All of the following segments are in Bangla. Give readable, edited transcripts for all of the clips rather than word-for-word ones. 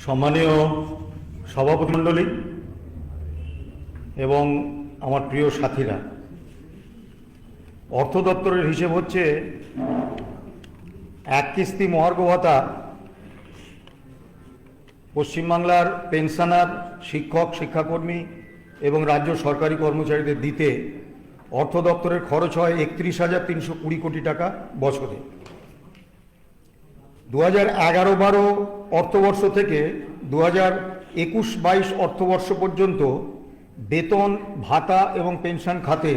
সম্মানীয় সভাপতিমণ্ডলী এবং আমার প্রিয় সাথীরা, অর্থ দপ্তরের হিসেব হচ্ছে এক কিস্তি মহার্ঘ ভাতা পশ্চিমবাংলার পেনশনার, শিক্ষক, শিক্ষাকর্মী এবং রাজ্য সরকারি কর্মচারীদের দিতে অর্থ দপ্তরের খরচ হয় 31,320 কোটি টাকা বছরে। 2011-12 অর্থবর্ষ থেকে 2021-22 অর্থবর্ষ পর্যন্ত বেতন, ভাতা এবং পেনশন খাতে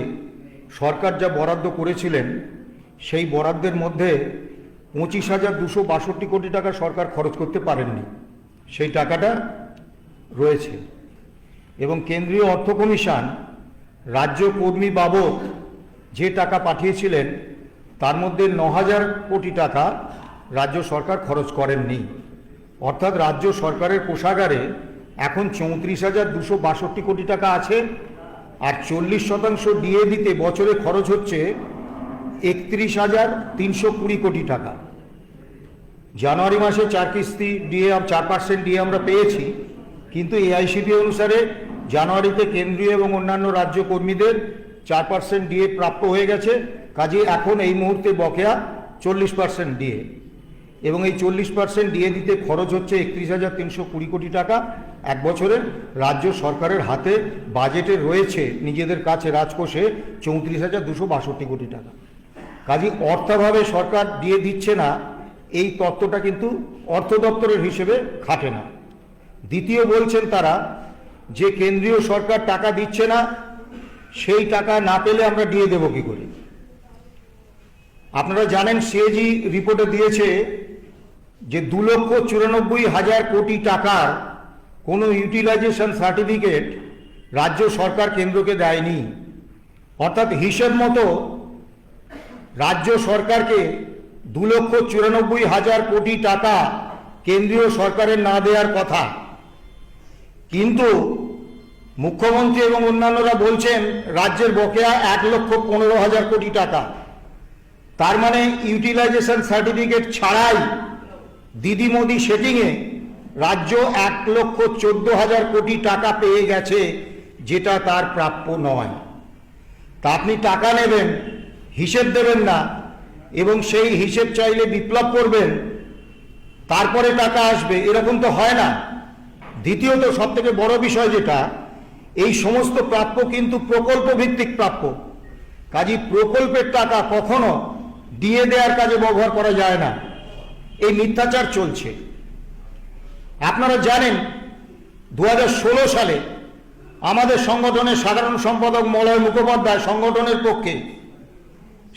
সরকার যা বরাদ্দ করেছিলেন সেই বরাদ্দের মধ্যে 25,262 কোটি টাকা সরকার খরচ করতে পারেননি। সেই টাকাটা রয়েছে এবং কেন্দ্রীয় অর্থ কমিশন রাজ্য কর্মী বাবদ যে টাকা পাঠিয়েছিলেন তার মধ্যে 9,000 কোটি টাকা রাজ্য সরকার খরচ করেননি। অর্থাৎ রাজ্য সরকারের কোষাগারে এখন 34,262 কোটি টাকা আছে, আর 40% ডিএ দিতে বছরে খরচ হচ্ছে 31,320 কোটি টাকা। জানুয়ারি মাসে 4 কিস্তি ডিএ 4% ডিএ আমরা পেয়েছি, কিন্তু এআইসিপি অনুসারে জানুয়ারিতে কেন্দ্রীয় এবং অন্যান্য রাজ্য কর্মীদের 4% ডিএ প্রাপ্য হয়ে গেছে। কাজে এখন এই মুহূর্তে বকেয়া 40% ডিএ, এবং এই 40% ডিএ দিতে খরচ হচ্ছে 31,320 কোটি টাকা এক বছরে। রাজ্য সরকারের হাতে বাজেটে রয়েছে নিজেদের কাছে রাজকোষে 34,262 কোটি টাকা। কাজে অর্থাভাবে সরকার ডিএ দিচ্ছে না, এই তত্ত্বটা কিন্তু অর্থ দপ্তরের হিসেবে খাটে না। দ্বিতীয় বলছেন তারা যে কেন্দ্রীয় সরকার টাকা দিচ্ছে না, সেই টাকা না পেলে আমরা ডিএ দেব কি করে? আপনারা জানেন সিএজি রিপোর্টে দিয়েছে যে 2,94,000 কোটি টাকার কোনো ইউটিলাইজেশন সার্টিফিকেট রাজ্য সরকার কেন্দ্রকে দেয়নি। অর্থাৎ হিসেব মতো রাজ্য সরকারকে 2,94,000 কোটি টাকা কেন্দ্রীয় সরকারের না দেওয়ার কথা, কিন্তু মুখ্যমন্ত্রী এবং অন্যান্যরা বলছেন রাজ্যের বকেয়া 1,15,000 কোটি টাকা। তার মানে ইউটিলাইজেশন সার্টিফিকেট ছাড়াই দিদি মোদি সেটিংয়ে রাজ্য 1,14,000 কোটি টাকা পেয়ে গেছে, যেটা তার প্রাপ্য নয়। তা আপনি টাকা নেবেন, হিসেব দেবেন না, এবং সেই হিসেব চাইলে বিপ্লব করবেন, তারপরে টাকা আসবে, এরকম তো হয় না। দ্বিতীয়ত সবথেকে বড় বিষয় যেটা, এই সমস্ত প্রাপ্য কিন্তু প্রকল্প ভিত্তিক প্রাপ্য। কাজী প্রকল্পের টাকা কখনো দিয়ে দেওয়ার কাজে ব্যবহার করা যায় না। এই মিথ্যাচার চলছে। আপনারা জানেন 2016 সালে আমাদের সংগঠনের সাধারণ সম্পাদক মলয় মুখোপাধ্যায় সংগঠনের পক্ষে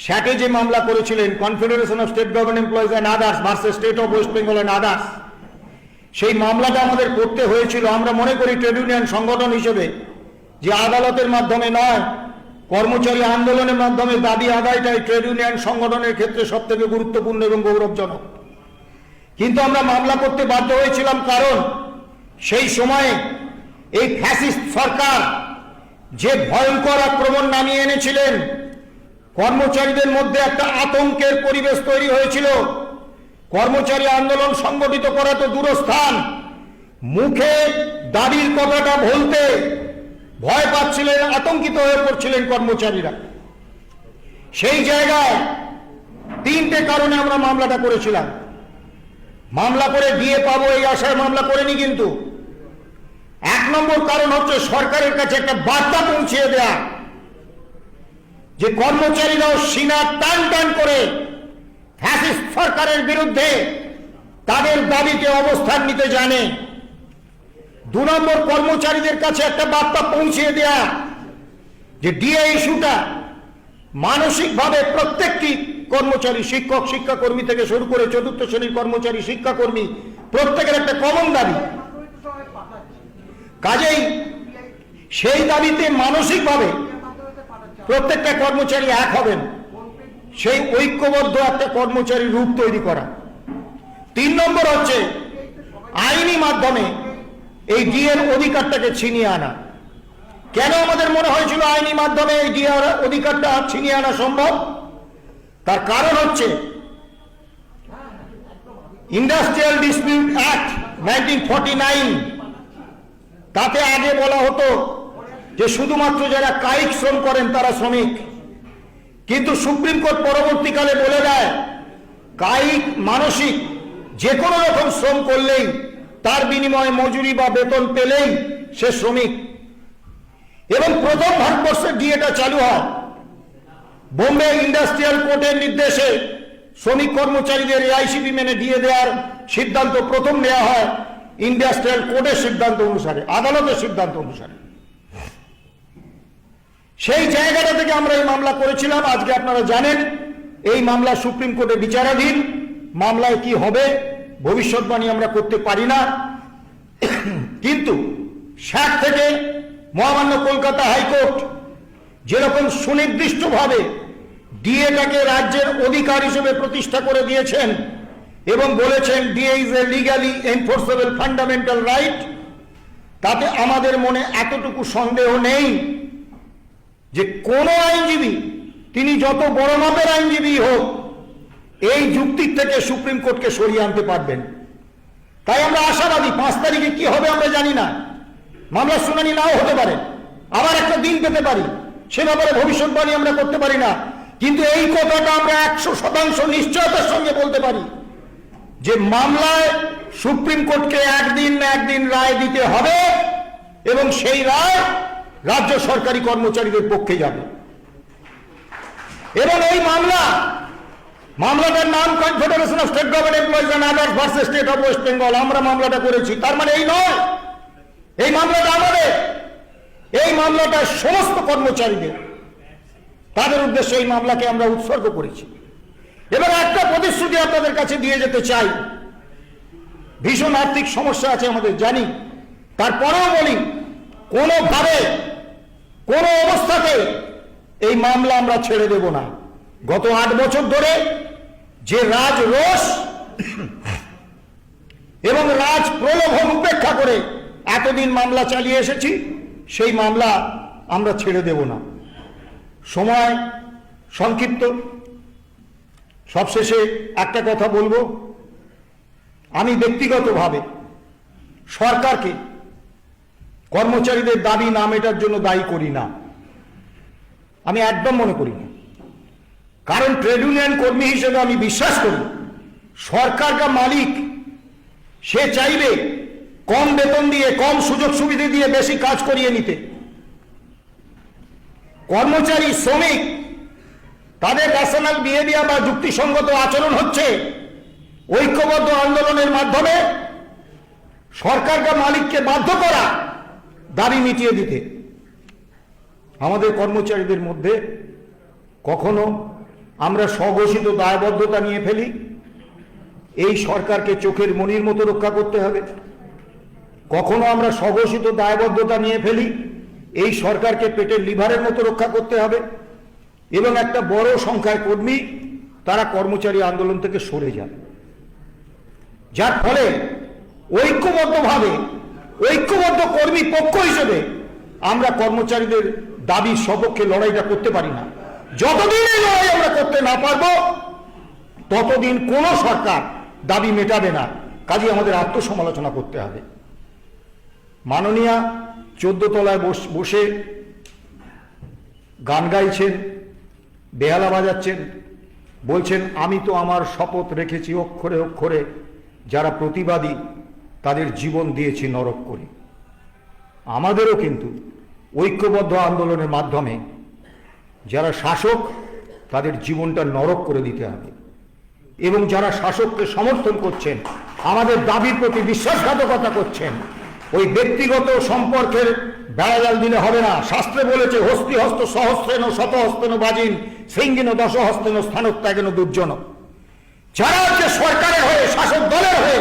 স্যাটে যে মামলা করেছিলেন, confederation of state government employees and others versus state of West Bengal and others, সেই মামলাটা আমাদের করতে হয়েছিল। আমরা মনে করি ট্রেড ইউনিয়ন সংগঠন হিসেবে যে আদালতের মাধ্যমে নয়, কর্মচারী আন্দোলনের মাধ্যমে দাবি আদায়টাই ট্রেড ইউনিয়ন সংগঠনের ক্ষেত্রে সবথেকে গুরুত্বপূর্ণ এবং গৌরবজনক। কিন্তু আমরা মামলা করতে বাধ্য হয়েছিলাম, কারণ সেই সময়ে এই ফ্যাসিস্ট সরকার যে ভয়ঙ্কর আক্রমণ নামিয়ে এনেছিলেন, কর্মচারীদের মধ্যে একটা আতঙ্কের পরিবেশ তৈরি হয়েছিল। কর্মচারী আন্দোলন সংগঠিত করা তো দূরস্থান, মুখে দাবির কথাটা বলতে ভয় পাচ্ছিলেন, আতঙ্কিত হয়ে পড়ছিলেন কর্মচারীরা। সেই জায়গায় 3টে কারণে আমরা মামলাটা করেছিলাম। মামলা করে দিয়ে পাবো এই আশায় মামলা করেনি, কিন্তু 1 নম্বর কারণ হচ্ছে সরকারের কাছে একটা বার্তা পৌঁছিয়ে দেয়া যে কর্মচারীরাও সিনা টান টান করে ফ্যাসিস্ট সরকারের বিরুদ্ধে তাদের দাবিতে অবস্থান নিতে জানে। 2 নম্বর, কর্মচারীদের কাছে একটা বার্তা পৌঁছিয়ে দেয়া যে ডিএ ইস্যুটা মানসিকভাবে প্রত্যেকটি কর্মচারী, শিক্ষক, শিক্ষাকর্মী থেকে শুরু করে 4র্থ শ্রেণীর কর্মচারী, শিক্ষাকর্মী, প্রত্যেকের একটা কমন দাবি। কাজেই সেই দাবিতে মানসিকভাবে প্রত্যেকটা কর্মচারী এক হবেন, সেই ঐক্যবদ্ধ একটা কর্মচারী রূপ তৈরি করা। 3 নম্বর হচ্ছে আইনি মাধ্যমে এই ডিএর অধিকারটাকে ছিনিয়ে আনা। কেন আমাদের মনে হয়েছিল আইনি মাধ্যমে এই ডিএর অধিকারটা ছিনিয়ে আনা সম্ভব? তার কারণ হচ্ছে ইন্ডাস্ট্রিয়াল ডিসপিউট অ্যাক্ট 1949, তাতে আগে বলা হতো যে শুধুমাত্র যারা কায়িক শ্রম করেন তারা শ্রমিক, কিন্তু সুপ্রিম কোর্ট পরবর্তীকালে বলে দেয় কায়িক মানসিক যে কোনো রকম শ্রম করলেই তার বিনিময়ে মজুরি বা বেতন পেলেই সে শ্রমিক। এবং প্রথম ভারতবর্ষের ডিএটা চালু হয় বোম্বে ইন্ডাস্ট্রিয়াল কোর্টের নির্দেশে। শ্রমিক কর্মচারীদের এআইসিপি মেনে দিয়ে দেওয়ার সিদ্ধান্ত প্রথম নেওয়া হয় ইন্ডাস্ট্রিয়াল কোর্টের সিদ্ধান্ত অনুসারে, আদালতের সিদ্ধান্ত অনুসারে। সেই জায়গাটা থেকে আমরা এই মামলা করেছিলাম। আজকে আপনারা জানেন এই মামলা সুপ্রিম কোর্টে বিচারাধীন। মামলায় কি হবে ভবিষ্যৎবাণী আমরা করতে পারি না, কিন্তু ষাট থেকে মহামান্য কলকাতা হাইকোর্ট যেরকম সুনির্দিষ্টভাবে ডিএটাকে রাজ্যের অধিকার হিসেবে প্রতিষ্ঠা করে দিয়েছেন এবং বলেছেন DA is a legally enforceable fundamental right, তাতে আমাদের মনে এতটুকু সন্দেহ নেই যে কোনো আইনজীবী, তিনি যত বড় মাপের আইনজীবী হোক, এই যুক্তির থেকে সুপ্রিম কোর্টকে সরিয়ে আনতে পারবেন। তাই আমরা আশাবাদী 5 তারিখে কি হবে আমরা জানি না, মামলার শুনানি নাও হতে পারে, আবার একটা দিন পেতে পারি, সে ব্যাপারে ভবিষ্যৎবাণী আমরা করতে পারি না। কিন্তু এই কথাটা আমরা 100% নিশ্চয়তার সঙ্গে বলতে পারি যে মামলায় সুপ্রিম কোর্টকে একদিন না একদিন রায় দিতে হবে এবং সেই রায় রাজ্য সরকারি কর্মচারীদের পক্ষে যাবে। এবং এই মামলাটার নাম confederation of state government employees and others versus state of West Bengal. আমরা মামলাটা করেছি, তার মানে এই নয় এই মামলাটা আমাদের, এই মামলাটা সমস্ত কর্মচারীদের, তাদের উদ্দেশ্যে এই মামলাকে আমরা উৎসর্গ করেছি। এবার একটা প্রতিশ্রুতি আপনাদের কাছে দিয়ে যেতে চাই। ভীষণ আর্থিক সমস্যা আছে আমাদের জানি, তারপরেও বলি কোনোভাবে কোনো অবস্থাতে এই মামলা আমরা ছেড়ে দেব না। গত 8 বছর ধরে যে রাজরোষ এবং রাজ প্রলোভন উপেক্ষা করে এতদিন মামলা চালিয়ে এসেছি, সেই মামলা আমরা ছেড়ে দেব না। সময় সংক্ষিপ্ত, সবশেষে একটা কথা বলবো, আমি ব্যক্তিগতভাবে সরকারকে কর্মচারীদের দাবি না মেটার জন্য দায়ী করি না, আমি একদম মনে করি না। কারণ ট্রেড ইউনিয়ন কর্মী হিসেবে আমি বিশ্বাস করি সরকার বা মালিক সে চাইবে কম বেতন দিয়ে, কম সুযোগ সুবিধা দিয়ে বেশি কাজ করিয়ে নিতে। কর্মচারী শ্রমিক তাদের ন্যাশনাল বিহেভিয়ার বা যুক্তিসঙ্গত আচরণ হচ্ছে ঐক্যবদ্ধ আন্দোলনের মাধ্যমে সরকার বা মালিককে বাধ্য করা দাবি মিটিয়ে দিতে। আমাদের কর্মচারীদের মধ্যে কখনো আমরা স্বঘোষিত দায়বদ্ধতা নিয়ে ফেলি, এই সরকারকে চোখের মণির মতো রক্ষা করতে হবে। কখনো আমরা স্বঘোষিত দায়বদ্ধতা নিয়ে ফেলি, এই সরকারকে পেটের লিভারের মতো রক্ষা করতে হবে। এবং একটা বড় সংখ্যায় কর্মী তারা কর্মচারী আন্দোলন থেকে সরে যায়, যার ফলে ঐক্যবদ্ধভাবে, ঐক্যবদ্ধ কর্মী পক্ষ হিসেবে আমরা কর্মচারীদের দাবির সপক্ষে লড়াইটা করতে পারি না। যতদিন এই লড়াই আমরা করতে না পারবো ততদিন কোনো সরকার দাবি মেটাবে না। কাজে আমাদের আত্মসমালোচনা করতে হবে। মাননীয়া 14 তলায় বসে গান গাইছেন, বেহালা বাজাচ্ছেন, বলছেন আমি তো আমার শপথ রেখেছি অক্ষরে অক্ষরে, যারা প্রতিবাদী তাদের জীবন দিয়েছি নরক করে। আমাদেরও কিন্তু ঐক্যবদ্ধ আন্দোলনের মাধ্যমে যারা শাসক তাদের জীবনটা নরক করে দিতে হবে। এবং যারা শাসককে সমর্থন করছেন, আমাদের দাবির প্রতি বিশ্বাসঘাতকতা করছেন, ওই ব্যক্তিগত সম্পর্কের বেড়াজাল দিলে হবে না। শাস্ত্রে বলেছে হস্তি হস্ত সহস্রেন শতহস্তেন বাজিন শৃঙ্গিন দশহস্তেন স্থানত্যাগেন দুর্জন। যারা হচ্ছে সরকারের হয়ে, শাসক দলের হয়ে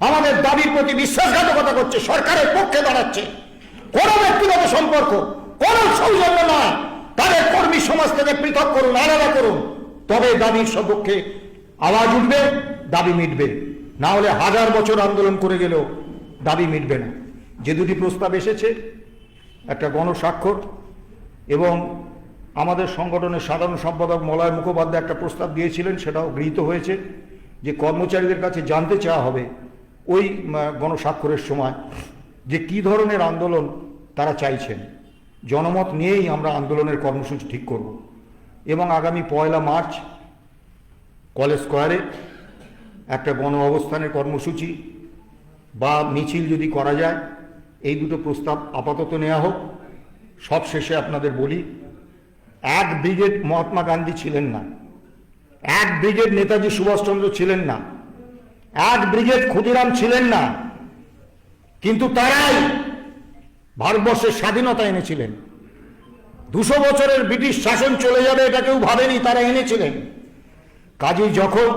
আমাদের দাবির প্রতি বিশ্বাসঘাতকতা করছে, সরকারের পক্ষে দাঁড়াচ্ছে, কোনো ব্যক্তিগত সম্পর্ক, কোনো সৌজন্য নয়, তাদের কর্মী সমাজ থেকে পৃথক করুন, আলাদা করুন, তবে দাবির সপক্ষে আওয়াজ উঠবে, দাবি মিটবে। না হলে 1000 বছর আন্দোলন করে গেলেও দাবি মিটবে না। যে দুটি প্রস্তাব এসেছে, একটা গণস্বাক্ষর এবং আমাদের সংগঠনের সাধারণ সম্পাদক মলয় মুখোপাধ্যায় একটা প্রস্তাব দিয়েছিলেন, সেটাও গৃহীত হয়েছে, যে কর্মচারীদের কাছে জানতে চাওয়া হবে ওই গণস্বাক্ষরের সময় যে কী ধরনের আন্দোলন তারা চাইছেন। জনমত নিয়েই আমরা আন্দোলনের কর্মসূচি ঠিক করব এবং আগামী 1 মার্চ কলেজ স্কোয়ারে একটা গণ অবস্থানের কর্মসূচি বা মিছিল যদি করা যায়, এই দুটো প্রস্তাব আপাতত নেওয়া হোক। সব শেষে আপনাদের বলি, এক ব্রিগেড মহাত্মা গান্ধী ছিলেন না, এক ব্রিগেড নেতাজি সুভাষচন্দ্র ছিলেন না, এক ব্রিগেড ক্ষুদিরাম ছিলেন না, কিন্তু তারাই ভারতবর্ষের স্বাধীনতা এনেছিলেন। 200 বছরের ব্রিটিশ শাসন চলে যাবে এটা কেউ ভাবেনি, তারা এনেছিলেন। কাজেই যখন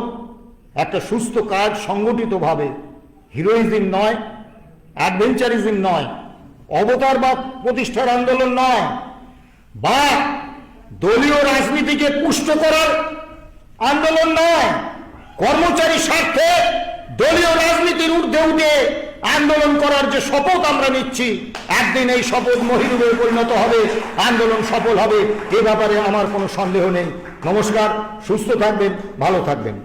একটা সুস্থ কাজ সংগঠিতভাবে, হিরোইজম নয়, অ্যাডভেঞ্চারিজম নয়, অবতার বা প্রতিষ্ঠার আন্দোলন নয়, বা দলীয় রাজনীতিকে পুষ্ট করার আন্দোলন নয়, কর্মচারী স্বার্থে দলীয় রাজনীতির ঊর্ধ্বে উঠে আন্দোলন করার যে শপথ আমরা নিচ্ছি, একদিন এই শপথ মহিরূপে পরিণত হবে, আন্দোলন সফল হবে, এ ব্যাপারে আমার কোনো সন্দেহ নেই। নমস্কার, সুস্থ থাকবেন, ভালো থাকবেন।